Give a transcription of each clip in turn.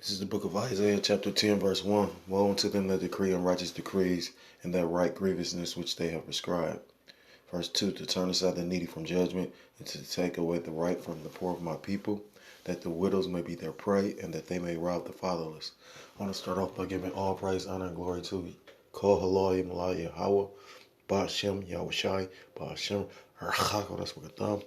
This is the book of Isaiah, chapter 10, verse 1. Woe unto them that decree unrighteous decrees, and that right grievousness which they have prescribed. Verse 2, to turn aside the needy from judgment, and to take away the right from the poor of my people, that the widows may be their prey, and that they may rob the fatherless. I want to start off by giving all praise, honor, and glory to Kol Haloi Malai Yahweh, Ba'ashem Yahushai, Ba'ashem Erchak, that's what thumb.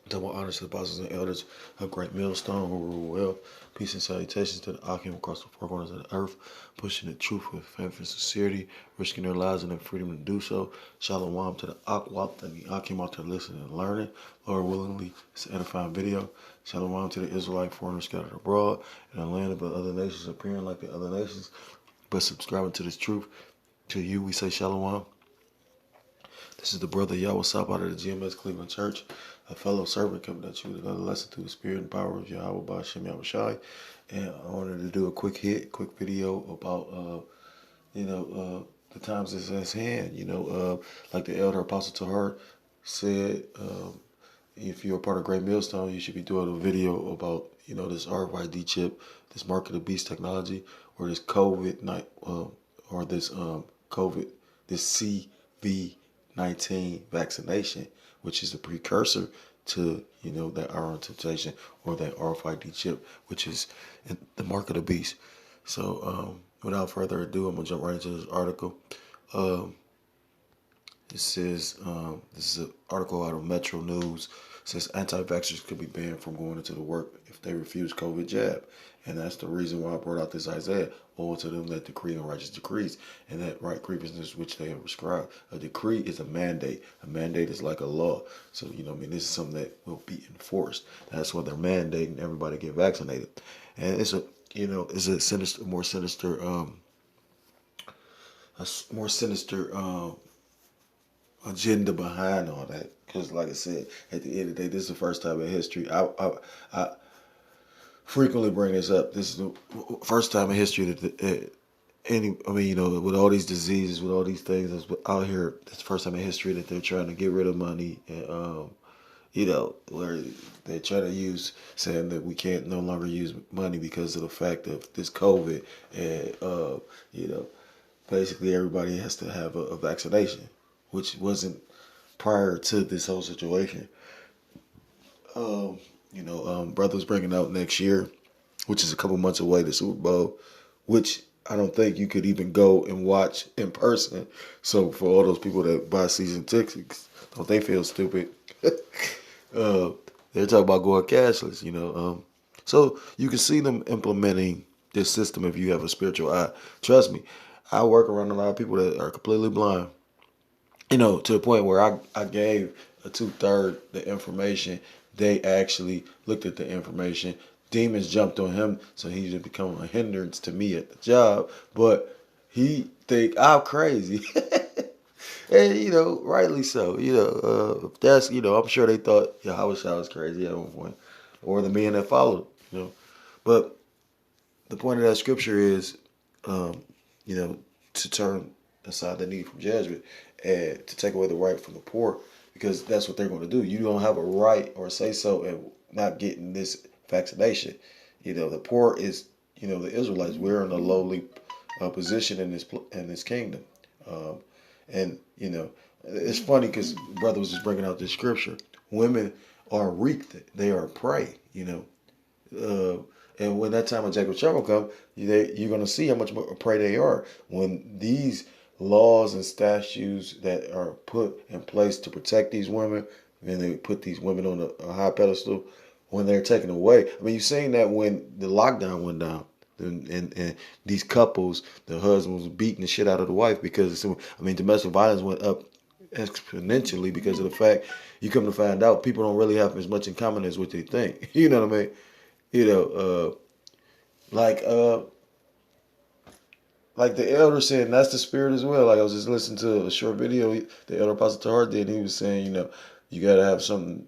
Double honors to the apostles and elders of Great Millstone who rule well. Peace and salutations to the Akim across the four corners of the earth, pushing the truth with faith and sincerity, risking their lives and their freedom to do so. Shalom to the Akwat and the Akim out there listening and learning. Lord willingly, it's an edifying video. Shalom to the Israelite foreigners scattered abroad in a land of the other nations appearing like the other nations, but subscribing to this truth. To you we say shalom. This is the brother Yahweh Sab out of the GMS Cleveland Church, a fellow servant coming at you with another lesson through the spirit and power of Yahweh Ba'ashem Yahushai. And I wanted to do a quick video about, the times that's at hand. Like the elder apostle Tahar said, if you're a part of Great Millstone, you should be doing a video about, this RFID chip, this mark of the beast technology, or this this CV-19 vaccination, which is the precursor to, that iron temptation or that RFID chip, which is the mark of the beast. So, without further ado, I'm gonna jump right into this article. It says, this is an article out of Metro News. It says anti-vaxxers could be banned from going into the work if they refuse COVID jab. And that's the reason why I brought out this Isaiah. Woe to them that decree unrighteous decrees, and that right grievousness which they have prescribed. A decree is a mandate. A mandate is like a law. So, this is something that will be enforced. That's why they're mandating everybody get vaccinated. And it's a more sinister agenda behind all that, because like I said, at the end of the day, this is the first time in history. I frequently bring this up. This is the first time in history that with all these diseases, with all these things that's out here, it's the first time in history that they're trying to get rid of money, and where they're trying to use, saying that we can't no longer use money because of the fact of this COVID, and basically everybody has to have a vaccination, which wasn't prior to this whole situation. Brother's bringing out next year, which is a couple months away, the Super Bowl, which I don't think you could even go and watch in person. So for all those people that buy season tickets, don't they feel stupid? They're talking about going cashless, So you can see them implementing this system if you have a spiritual eye. Trust me, I work around a lot of people that are completely blind. To the point where I gave a 2/3 the information. They actually looked at the information. Demons jumped on him, so he just become a hindrance to me at the job. But he think I'm crazy. And, rightly so. That's, I'm sure they thought Yahweh was crazy at one point. Or the men that followed, But the point of that scripture is, to turn aside the need from judgment and to take away the right from the poor, because that's what they're going to do. You don't have a right or say so in not getting this vaccination. The poor is, the Israelites. We're in a lowly position in this kingdom, and it's funny because brother was just bringing out this scripture. Women are wreaked; they are prey. And when that time of Jacob's trouble comes, you're going to see how much more prey they are. When these laws and statutes that are put in place to protect these women, and they put these women on a high pedestal, when they're taken away. I mean, you've seen that when the lockdown went down, and these couples, the husband was beating the shit out of the wife because, domestic violence went up exponentially because of the fact you come to find out people don't really have as much in common as what they think. You know what I mean? Like the elder said, and that's the spirit as well. Like I was just listening to a short video the elder Apostle Tahar did, and he was saying, you got to have something.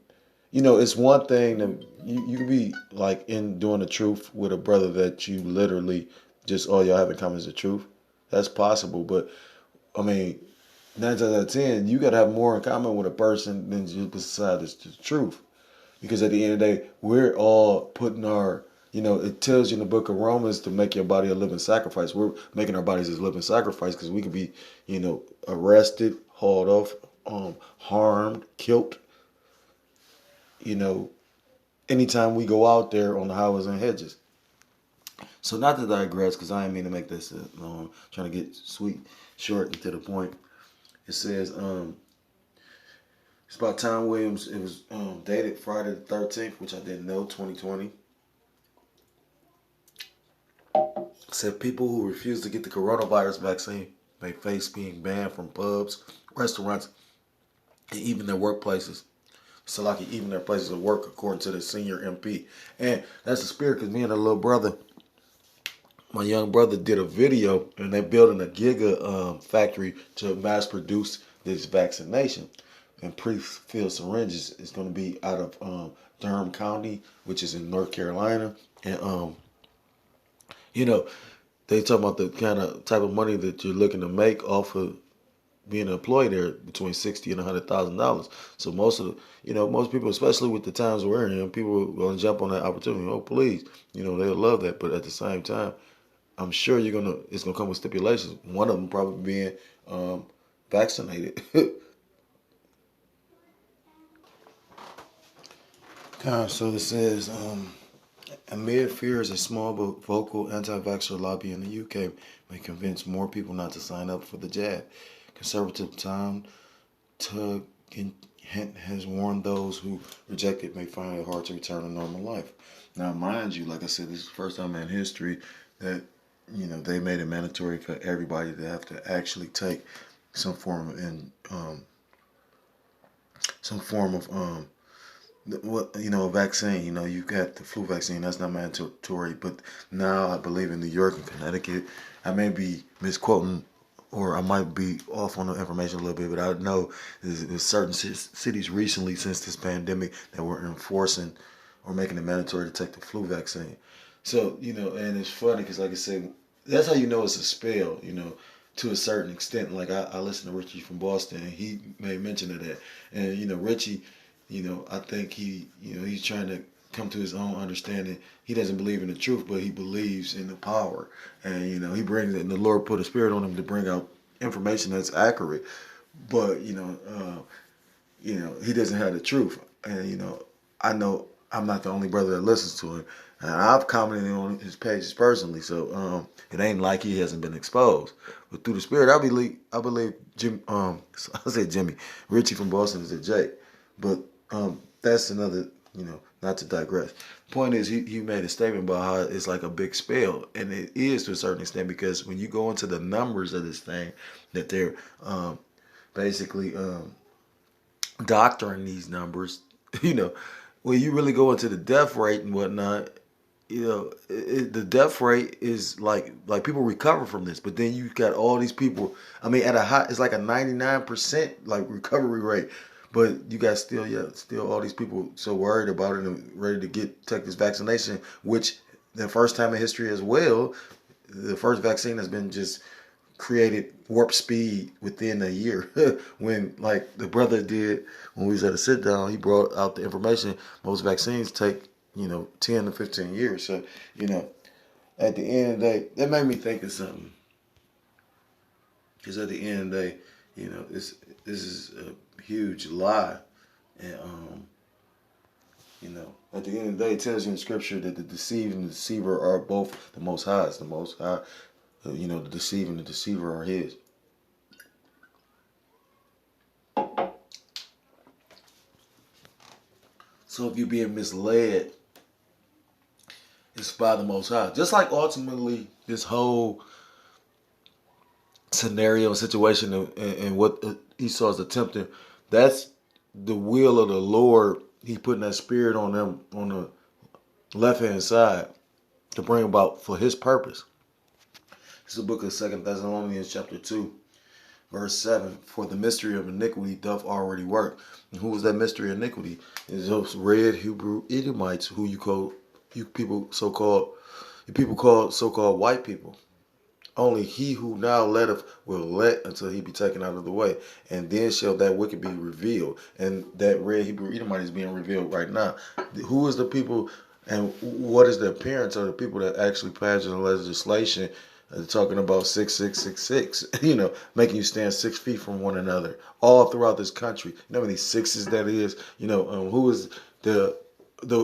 It's one thing that you can be like in doing the truth with a brother that you literally just all y'all have in common is the truth. That's possible, but 9 times out of 10, you got to have more in common with a person than just beside the truth. Because at the end of the day, we're all putting our, it tells you in the book of Romans to make your body a living sacrifice. We're making our bodies as living sacrifice because we could be, arrested, hauled off, harmed, killed, you know, anytime we go out there on the highways and hedges. So not to digress, because I didn't mean to make this long, trying to get short and to the point. It says, it's about Tom Williams. It was dated Friday the 13th, which I didn't know, 2020. Said people who refuse to get the coronavirus vaccine may face being banned from pubs, restaurants, and even their workplaces. So like even their places of work, according to the senior MP. And that's the spirit, because me and a little brother, my young brother, did a video, and they're building a giga factory to mass produce this vaccination. And pre-filled syringes is going to be out of Durham County, which is in North Carolina. And they talk about the kind of type of money that you're looking to make off of being employed there, between $60,000 and $100,000. So most people, especially with the times we're in, people are going to jump on that opportunity. Oh, please, they'll love that. But at the same time, I'm sure it's gonna come with stipulations. One of them probably being vaccinated. So it says, amid fears, a small but vocal anti-vaxxer lobby in the UK may convince more people not to sign up for the jab. Conservative Tom Hint has warned those who reject it may find it hard to return to normal life. Now, mind you, like I said, this is the first time in history that they made it mandatory for everybody to have to actually take some form of a vaccine. You've got the flu vaccine, that's not mandatory, but now I believe in New York and Connecticut, I may be misquoting, or I might be off on the information a little bit, but I know there's certain cities recently since this pandemic that were enforcing or making it mandatory to take the flu vaccine. So, and it's funny because, like I said, that's how you know it's a spell, to a certain extent. Like I listened to Richie from Boston, and he made mention of that. And, Richie, I think he's trying to come to his own understanding. He doesn't believe in the truth, but he believes in the power. And, he brings it, and the Lord put a spirit on him to bring out information that's accurate. But, he doesn't have the truth. And, I know I'm not the only brother that listens to him. And I've commented on his pages personally, so it ain't like he hasn't been exposed. But through the spirit, I believe Richie from Boston is a Jake. But that's another, not to digress. Point is, he made a statement about how it's like a big spell, and it is to a certain extent, because when you go into the numbers of this thing, that they're basically doctoring these numbers, when you really go into the death rate and whatnot, the death rate is like people recover from this, but then you got all these people. I mean, at a high, it's like a 99% like recovery rate, but you got still all these people so worried about it and ready to take this vaccination, which the first time in history as well, the first vaccine has been just created warp speed within a year. When like the brother did when we was at a sit down, he brought out the information. Most vaccines take 10 to 15 years. So at the end of the day, that made me think of something. Because at the end of the day, this is a huge lie, and at the end of the day, it tells you in Scripture that the deceived and the deceiver are both the Most High. It's the Most High. The deceiver and the deceiver are His. So if you're being misled, it's by the Most High. Just like ultimately this whole scenario and situation and what Esau's attempting, that's the will of the Lord. He putting that spirit on them on the left hand side to bring about for His purpose. It's the book of 2 Thessalonians chapter 2, verse 7. For the mystery of iniquity doth already work. And who is that mystery of iniquity? It's those red Hebrew Edomites who people call so-called white people. Only he who now letteth will let until he be taken out of the way. And then shall that wicked be revealed. And that red Hebrew Edomite is being revealed right now. Who is the people And what is the appearance of the people that actually passed the legislation talking about 6 6 6 6? Making you stand 6 feet from one another all throughout this country. You know how many sixes that is? Who is the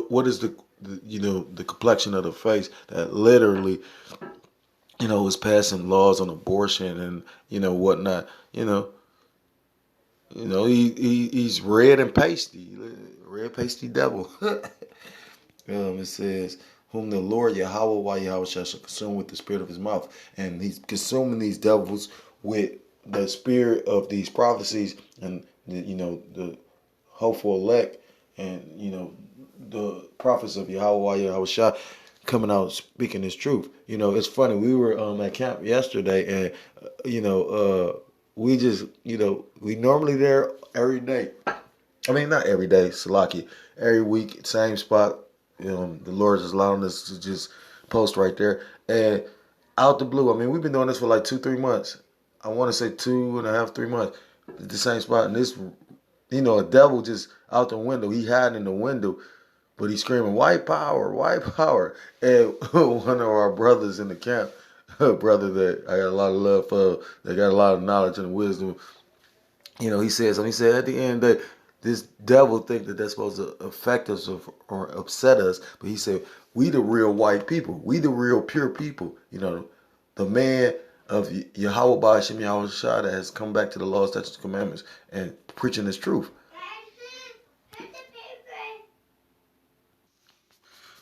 what is the complexion of the face that literally is passing laws on abortion and whatnot. He's red pasty devil. It says, whom the Lord Yahweh shall consume with the spirit of his mouth. And he's consuming these devils with the spirit of these prophecies and, the hopeful elect and, the prophets of Yahweh Shah coming out speaking his truth. It's funny. We were at camp yesterday and, we just, we normally there every day. I mean, not every day, Salaki. Every week, same spot. The Lord is allowing us to just post right there. And out the blue, I mean, we've been doing this for like 2-3 months. I want to say 2.5, 3 months. The same spot. And this, a devil just out the window. He hiding in the window, but he's screaming, white power, white power. And one of our brothers in the camp, a brother that I got a lot of love for, that got a lot of knowledge and wisdom, he said something. He said at the end that this devil think that that's supposed to affect us or upset us, but he said we the real white people, we the real pure people. The man of Yahweh Ba'ashem Yahweh Shah that has come back to the law, statutes, and commandments and preaching this truth.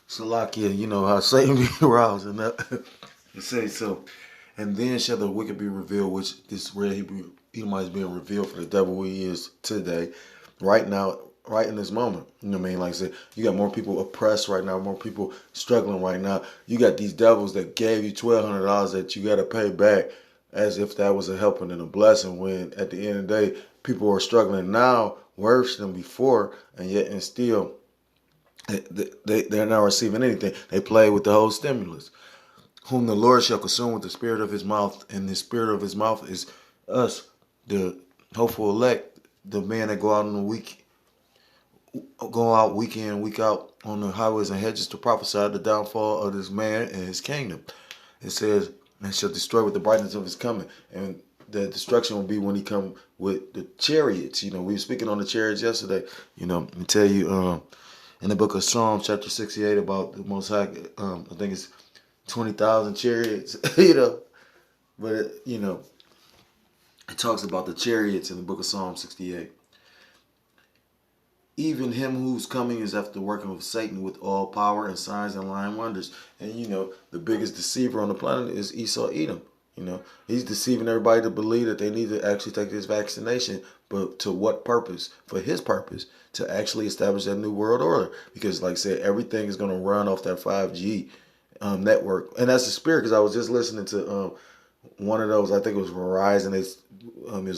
Salakia, how Satan be rousing up. It says so. And then shall the wicked be revealed, which this red Hebrew Edomite is being revealed for the devil who he is today, right now, right in this moment. You know what I mean? Like I said, you got more people oppressed right now, more people struggling right now. You got these devils that gave you $1,200 that you got to pay back as if that was a helping and a blessing, when at the end of the day, people are struggling now worse than before, and still they're not receiving anything. They play with the whole stimulus. Whom the Lord shall consume with the spirit of his mouth, and the spirit of his mouth is us, the hopeful elect, the man that go out week in, week out on the highways and hedges to prophesy the downfall of this man and his kingdom. It says, and shall destroy with the brightness of his coming. And the destruction will be when he come with the chariots. We were speaking on the chariots yesterday. I tell you in the book of Psalms, chapter 68, about the Most High, I think it's 20,000 chariots, but it talks about the chariots in the book of Psalm 68. Even him whose coming is after working with Satan with all power and signs and lying wonders. And the biggest deceiver on the planet is Esau Edom. He's deceiving everybody to believe that they need to actually take this vaccination, but to what purpose? For his purpose, to actually establish that new world order. Because like I said, everything is going to run off that 5G network. And that's the spirit, because I was just listening to one of those, I think it was Verizon. There's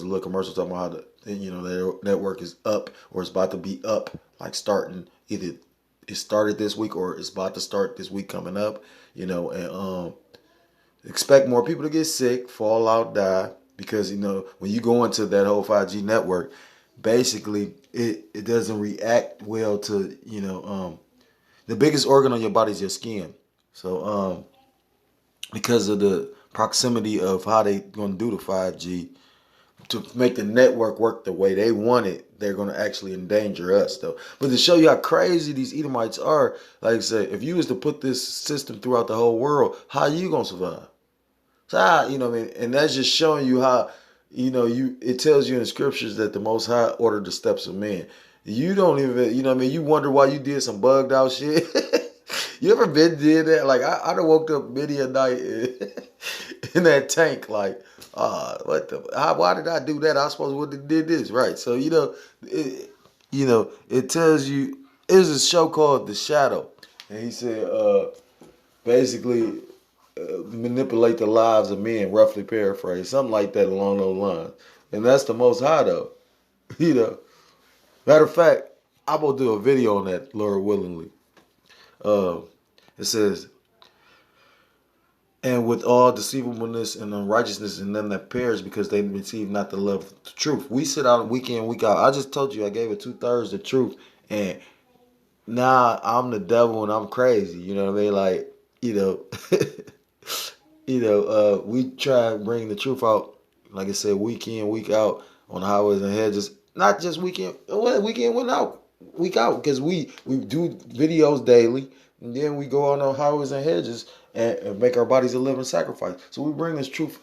a little commercial talking about how their network is up, or it's about to be up, like starting, either it started this week or it's about to start this week coming up, and expect more people to get sick, fall out, die, because when you go into that whole 5G network, basically it doesn't react well to the biggest organ on your body is your skin. So because of the proximity of how they going to do the 5G, to make the network work the way they want it, they're going to actually endanger us, though. But to show you how crazy these Edomites are, like I said, if you was to put this system throughout the whole world, how are you going to survive? So, what I mean? And that's just showing you how, it tells you in the scriptures that the Most High ordered the steps of men. You don't even, you wonder why you did some bugged out shit. You ever been did that? Like, I done woke up many a night in that tank, like, why did I do that? I suppose would have did this, right? So, it tells you, there's a show called The Shadow. And he said, basically, manipulate the lives of men, roughly paraphrase, something like that along those lines. And that's the Most High, though. Matter of fact, I'm going to do a video on that, Lord willingly. It says, and with all deceivableness and unrighteousness in them that perish, because they receive not the love of the truth. We sit out week in, week out. I just told you I gave it 2/3 the truth. And nah, I'm the devil and I'm crazy. You know what I mean? Like, you know, we try and bring the truth out. Like I said, week in, week out on highways and hedges. Not just weekend, week out, because we do videos daily, and then we go on highways and hedges and make our bodies a living sacrifice. So we bring this truth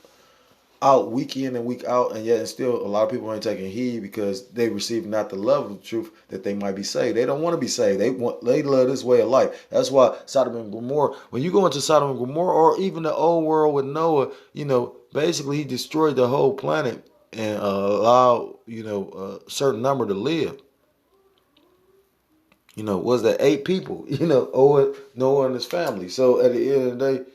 out week in and week out, and yet and still a lot of people ain't taking heed because they receive not the love of the truth that they might be saved. They don't want to be saved. They love this way of life. That's why Sodom and Gomorrah. When you go into Sodom and Gomorrah, or even the old world with Noah, basically he destroyed the whole planet and allowed a certain number to live. Was that 8 people? Noah and his family. So at the end of the day,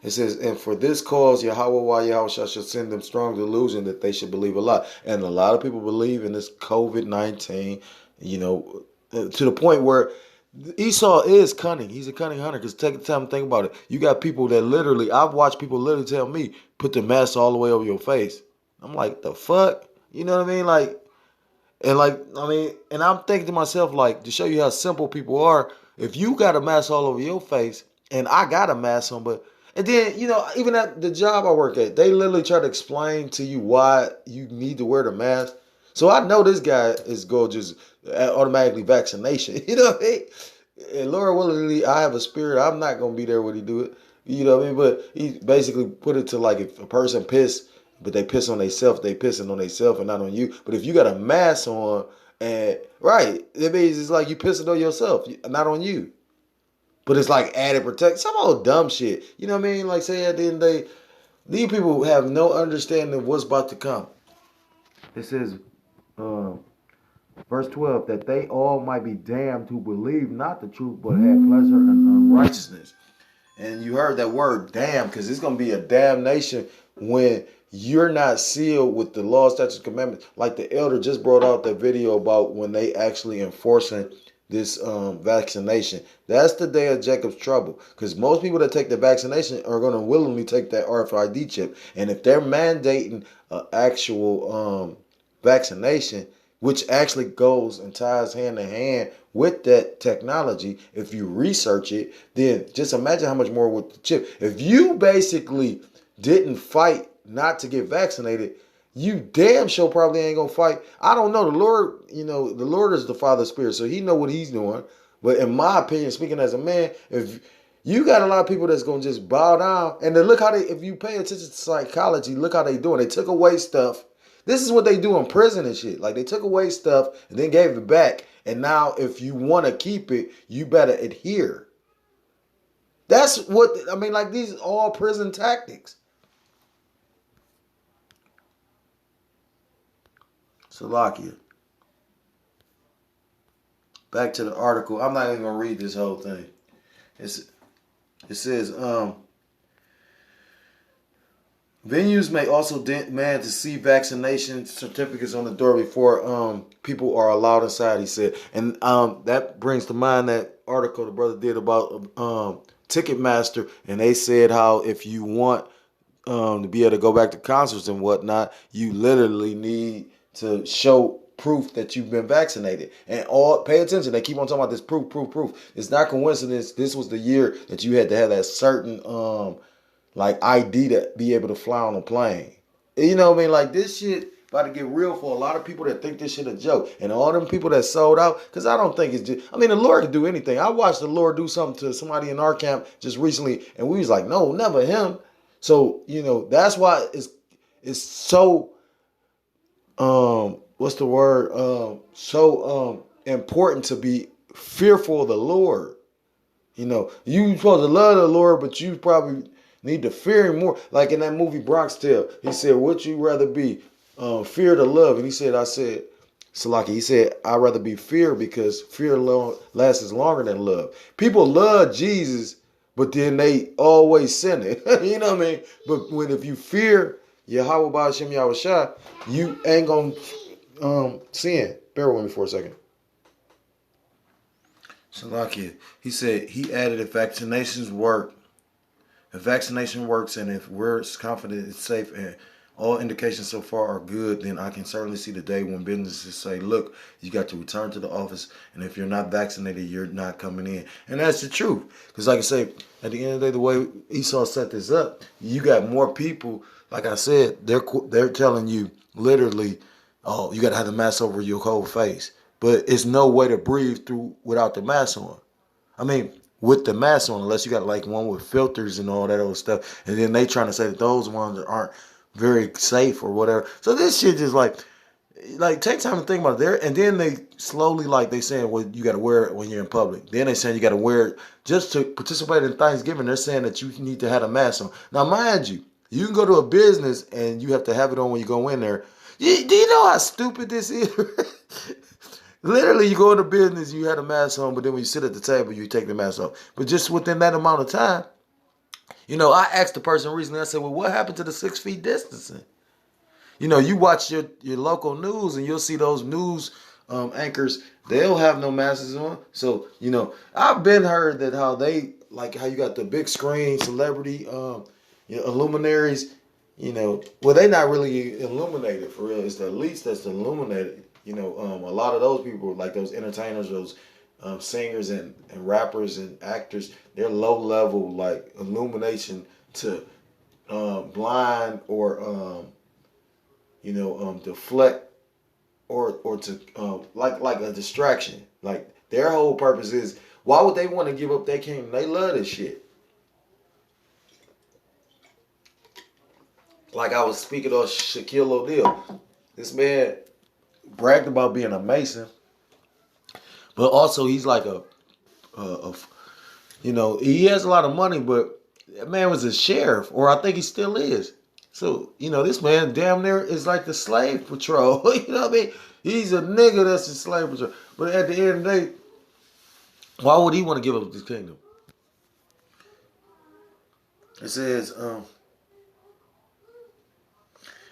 it says, and for this cause, Yahweh shall send them strong delusion that they should believe a lot. And a lot of people believe in this COVID-19, to the point where Esau is cunning. He's a cunning hunter. Because take the time to think about it. You got people that literally, I've watched people literally tell me, put the mask all the way over your face. I'm like, the fuck? You know what I mean? And I'm thinking to myself, like, to show you how simple people are, if you got a mask all over your face, and I got a mask on, and then, even at the job I work at, they literally try to explain to you why you need to wear the mask. So I know this guy is going to just automatically vaccination. You know what I mean? And Lord willingly, I have a spirit. I'm not going to be there when he do it. You know what I mean? But he basically put it to like if a person piss, but they piss on themselves, they pissing on themselves and not on you. But if you got a mask on, and right, it means it's like you pissing on yourself, not on you. But it's like added protection. Some old dumb shit. You know what I mean? Like say at the end of the day, these people have no understanding of what's about to come. It says, uh, verse 12, that they all might be damned who believe not the truth, but had pleasure in unrighteousness. And you heard that word damn, because it's going to be a damnation when you're not sealed with the law, statutes, commandments. Like the elder just brought out that video about when they actually enforcing this vaccination. That's the day of Jacob's trouble. Because most people that take the vaccination are going to willingly take that RFID chip. And if they're mandating an actual vaccination, which actually goes and ties hand in hand with that technology. If you research it, then just imagine how much more with the chip. If you basically didn't fight not to get vaccinated, you damn sure probably ain't gonna fight. I don't know. The Lord, the Lord is the Father of Spirit, so He know what He's doing. But in my opinion, speaking as a man, if you got a lot of people that's gonna just bow down, and then look how if you pay attention to psychology, look how they doing. They took away stuff. This is what they do in prison and shit. Like they took away stuff and then gave it back. And now if you want to keep it, you better adhere. That's what, I mean, like these are all prison tactics. Salakia. Back to the article. I'm not even going to read this whole thing. It says, venues may also demand to see vaccination certificates on the door before people are allowed inside, he said. And that brings to mind that article the brother did about Ticketmaster. And they said how if you want to be able to go back to concerts and whatnot, you literally need to show proof that you've been vaccinated. And pay attention, they keep on talking about this proof. It's not coincidence. This was the year that you had to have that certain like ID to be able to fly on a plane. You know what I mean? Like this shit about to get real for a lot of people that think this shit a joke. And all them people that sold out, because I don't think it's just, I mean, the Lord can do anything. I watched the Lord do something to somebody in our camp just recently, and we was like, no, never him. So, that's why it's so what's the word? So important to be fearful of the Lord. You supposed to love the Lord, but you probably need to fear Him more. Like in that movie Bronx Tale, he said, "Would you rather be feared or love?" And he said, Salaki, he said, "I'd rather be feared because fear lasts longer than love." People love Jesus, but then they always sin it. You know what I mean? But if you fear Yahweh Ba'ashem Yahweh Shai, you ain't gonna sin. Bear with me for a second. Salakia, he said, he added, if vaccination works and if we're confident it's safe and all indications so far are good, then I can certainly see the day when businesses say, look, you got to return to the office, and if you're not vaccinated, you're not coming in. And that's the truth. Because like I say, at the end of the day, the way Esau set this up, you got more people, like I said, they're telling you literally, oh, you got to have the mask over your whole face. But it's no way to breathe through without the mask on. I mean, with the mask on, unless you got like one with filters and all that other stuff, and then they trying to say that those ones aren't very safe or whatever. So this shit just like take time to think about it there, and then they slowly like they saying, well, you got to wear it when you're in public. Then they saying you got to wear it just to participate in Thanksgiving. They're saying that you need to have a mask on. Now, mind you, you can go to a business and you have to have it on when you go in there. Do you know how stupid this is? Literally, you go into business, you had a mask on, but then when you sit at the table, you take the mask off. But just within that amount of time, I asked the person recently, I said, well, what happened to the 6 feet distancing? You watch your local news and you'll see those news anchors, they'll have no masks on. So, I've been heard that how they, like how you got the big screen celebrity illuminaries, well, they're not really illuminated for real. It's the elites that's illuminated. A lot of those people, like those entertainers, those singers and rappers and actors, they're low level like illumination to blind or deflect or to like a distraction. Like their whole purpose is, why would they want to give up their kingdom? They love this shit. Like I was speaking of Shaquille O'Neal. This man bragged about being a Mason, but also he's like he has a lot of money, but that man was a sheriff, or I think he still is. So, this man damn near is like the slave patrol. You know what I mean? He's a nigga that's a slave patrol. But at the end of the day, why would he want to give up his kingdom? It says,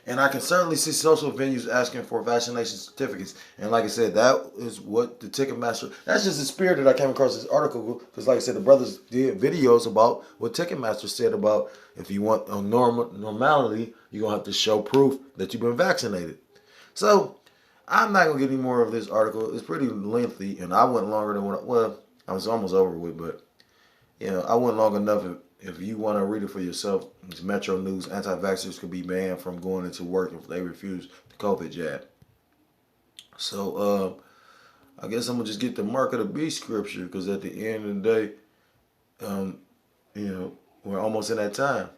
and I can certainly see social venues asking for vaccination certificates. And like I said, that is what the Ticketmaster, that's just the spirit that I came across this article. Because like I said, the brothers did videos about what Ticketmaster said about if you want a normality, you're going to have to show proof that you've been vaccinated. So I'm not going to get any more of this article. It's pretty lengthy, and I went longer than I was almost over with, but I went long enough. If you want to read it for yourself, it's Metro News. Anti-vaxxers could be banned from going into work if they refuse the COVID jab. So I guess I'm going to just get the mark of the beast scripture, because at the end of the day, we're almost in that time.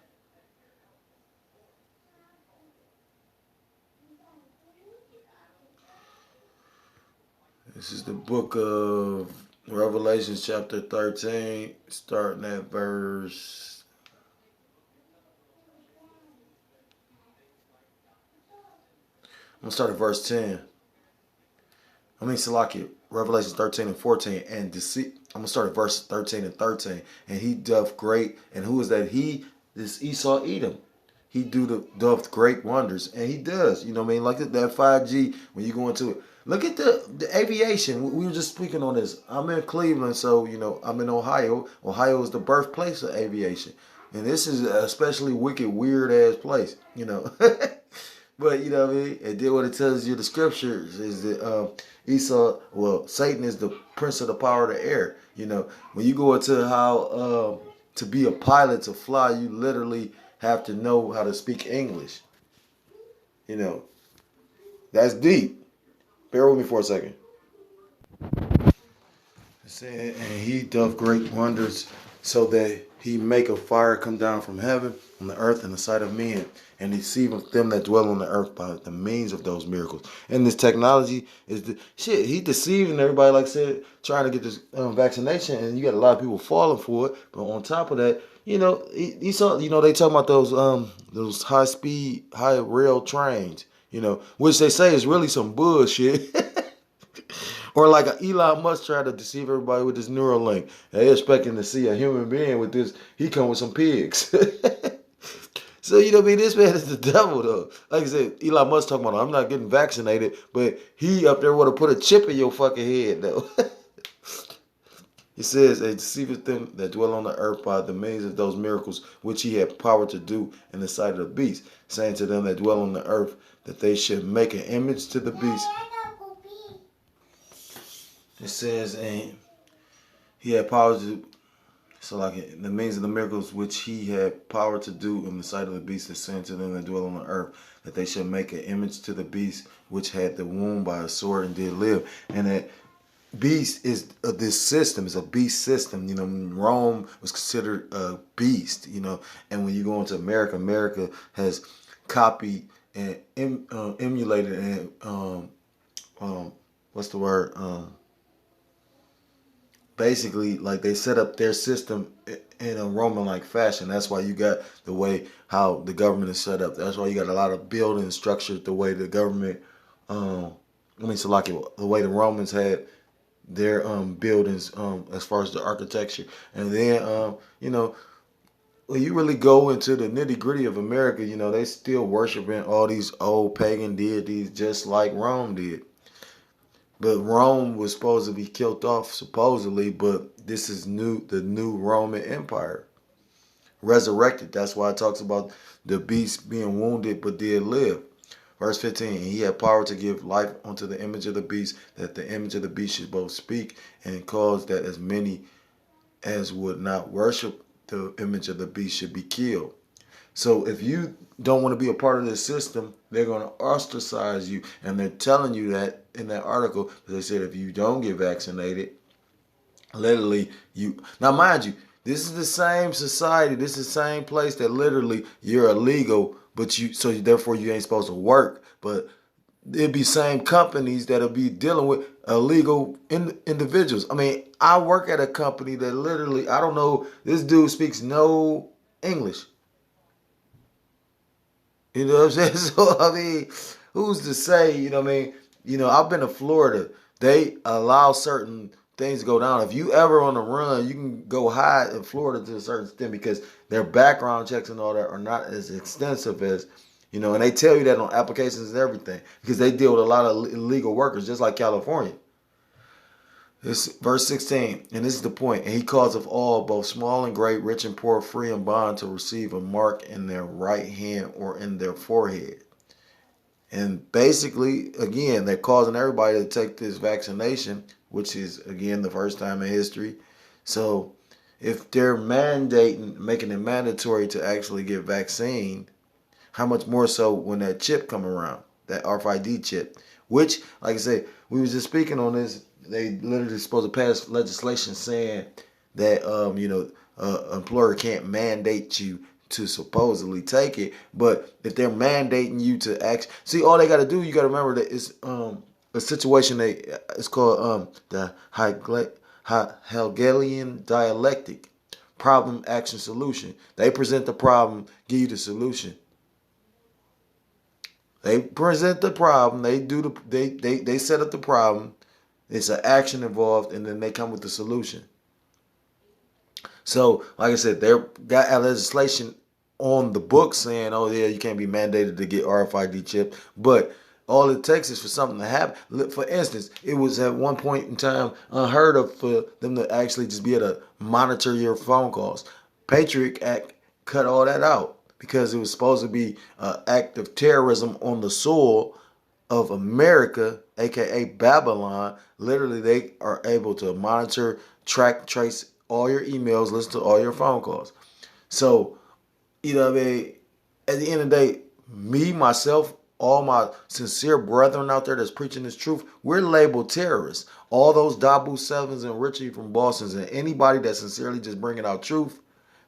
This is the book of Revelation chapter 13, starting at verse... I'm going to start at verse 10. Salakia, Revelation 13 and 14. And I'm going to start at verse 13 and 13. And he doth great, and who is that? This Esau Edom. He doth great wonders, and he does. You know what I mean? Like that 5G, when you go into it. Look at the aviation. We were just speaking on this. I'm in Cleveland, so, I'm in Ohio. Ohio is the birthplace of aviation. And this is an especially wicked, weird-ass place, But, you know what I mean? And then what it tells you, the scriptures, is that Satan is the prince of the power of the air. When you go into how to be a pilot, to fly, you literally have to know how to speak English. That's deep. Bear with me for a second. It said, and he doth great wonders, so that he make a fire come down from heaven on the earth in the sight of men, and deceiveth them that dwell on the earth by the means of those miracles. And this technology is he deceiving everybody, like I said, trying to get this vaccination, and you got a lot of people falling for it. But on top of that, he saw, they talking about those high rail trains, which they say is really some bullshit. Or like Elon Musk tried to deceive everybody with this Neuralink. They expecting to see a human being with this. He come with some pigs. So, this man is the devil, though. Like I said, Elon Musk talking about, I'm not getting vaccinated, but he up there want to put a chip in your fucking head, though. It says, "It deceiveth them that dwell on the earth by the means of those miracles which he had power to do in the sight of the beast, saying to them that dwell on the earth that they should make an image to the beast." It says, and he had power to, so like the means of the miracles which he had power to do in the sight of the beast, is saying to them that dwell on the earth that they should make an image to the beast which had the wound by a sword and did live. And that beast is this system is a beast system. Rome was considered a beast. And when you go into America, America has copied and emulated and what's the word? Basically, like, they set up their system in a Roman-like fashion. That's why you got the way how the government is set up. That's why you got a lot of building structured the way the government. So like the way the Romans had their buildings as far as the architecture. And then when you really go into the nitty gritty of America, they still worshiping all these old pagan deities just like Rome did. But Rome was supposed to be killed off, supposedly, but this is the new Roman Empire. Resurrected. That's why it talks about the beast being wounded but did live. Verse 15, he had power to give life unto the image of the beast, that the image of the beast should both speak and cause that as many as would not worship the image of the beast should be killed. So if you don't want to be a part of this system, they're going to ostracize you. And they're telling you that in that article. They said if you don't get vaccinated, literally Now, mind you, this is the same society. This is the same place that literally you're illegal, so therefore you ain't supposed to work. But it'd be same companies that'll be dealing with illegal individuals. I mean, I work at a company that literally, I don't know, this dude speaks no English. You know what I'm saying? So, I mean, who's to say, what I mean? I've been to Florida. They allow certain things to go down. If you ever on the run, you can go hide in Florida to a certain extent because their background checks and all that are not as extensive as, and they tell you that on applications and everything because they deal with a lot of illegal workers, just like California. This verse 16, and this is the point. And he calls of all, both small and great, rich and poor, free and bond, to receive a mark in their right hand or in their forehead. And basically, again, they're causing everybody to take this vaccination, which is, again, the first time in history. So if they're making it mandatory to actually get vaccine, how much more so when that chip come around, that RFID chip, which, like I said, we was just speaking on this. They literally supposed to pass legislation saying that employer can't mandate you to supposedly take it, but if they're mandating you to see, all they got to do, you got to remember that it's a situation it's called the Hegelian dialectic, problem, action, solution. They present the problem, give you the solution. They present the problem. They set up the problem. It's an action involved, and then they come with the solution. So, like I said, they got legislation on the books saying, "Oh yeah, you can't be mandated to get RFID chip," but all it takes is for something to happen. For instance, it was at one point in time unheard of for them to actually just be able to monitor your phone calls. Patriot Act cut all that out because it was supposed to be an act of terrorism on the soil of America, aka Babylon. Literally, they are able to monitor, track, trace all your emails, listen to all your phone calls. So, what I mean? At the end of the day, me, myself, all my sincere brethren out there that's preaching this truth, we're labeled terrorists. All those Dabu Sevens and Richie from Boston's and anybody that's sincerely just bringing out truth,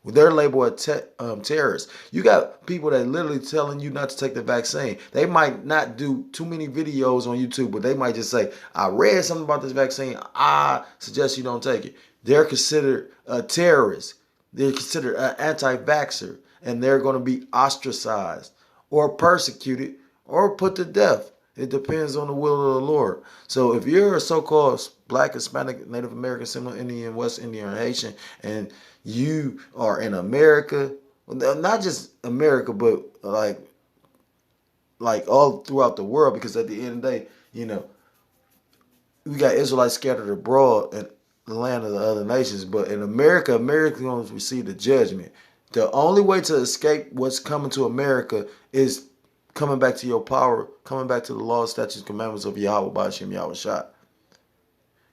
they're labeled terrorists. You got people that literally telling you not to take the vaccine. They might not do too many videos on YouTube, but they might just say, "I read something about this vaccine. I suggest you don't take it." They're considered a terrorist. They're considered an anti-vaxxer, and they're going to be ostracized or persecuted or put to death. It depends on the will of the Lord. So if you're a so-called Black, Hispanic, Native American, Seminole Indian, West Indian, or Haitian, and you are in America, not just America, but like all throughout the world, because at the end of the day, we got Israelites scattered abroad, and the land of the other nations. But in America, America's going to receive the judgment. The only way to escape what's coming to America is coming back to your power, coming back to the law, statutes, commandments of Yahweh Ba'ashem Yahweh Shai.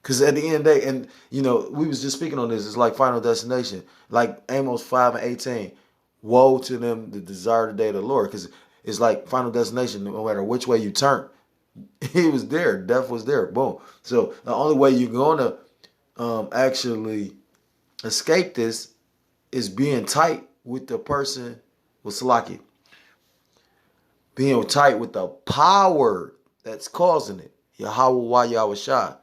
Because at the end of the day, and we was just speaking on this, it's like Final Destination, like Amos 5:18. Woe to them that desire the day of the Lord. Because it's like Final Destination, no matter which way you turn, he was there. Death was there. Boom. So the only way you're going to actually escape this is being tight with the person with Salaki. Being tight with the power that's causing it. Yahweh Yahweh Shai.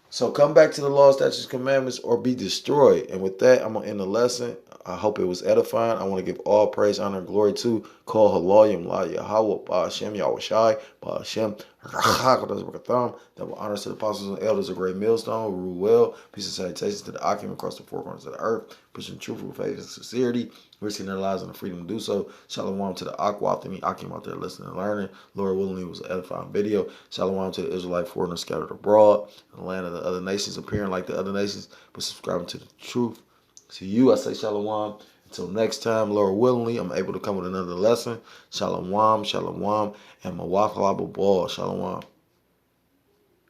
So come back to the law, statutes, commandments, or be destroyed. And with that, I'm going to end the lesson. I hope it was edifying. I want to give all praise, honor, and glory to Kol Halayim La Yahweh Ba'ashem Yahweh Shai Ba'ashem Double honors to the apostles and elders of Great Millstone, rule well. Peace and salutations to the Akim across the four corners of the earth, pushing truth with faith and sincerity, risking their lives and the freedom to do so. Shalom to the Aqua, Akim out there listening and learning. Lord willing, it was an edifying video. Shalom to the Israelite foreigners scattered abroad in the land of the other nations, appearing like the other nations, but subscribing to the truth. To you, I say shalom. Until next time, Lord willingly, I'm able to come with another lesson. Shalom, shalom, and mawaf halabah ball. Shalom.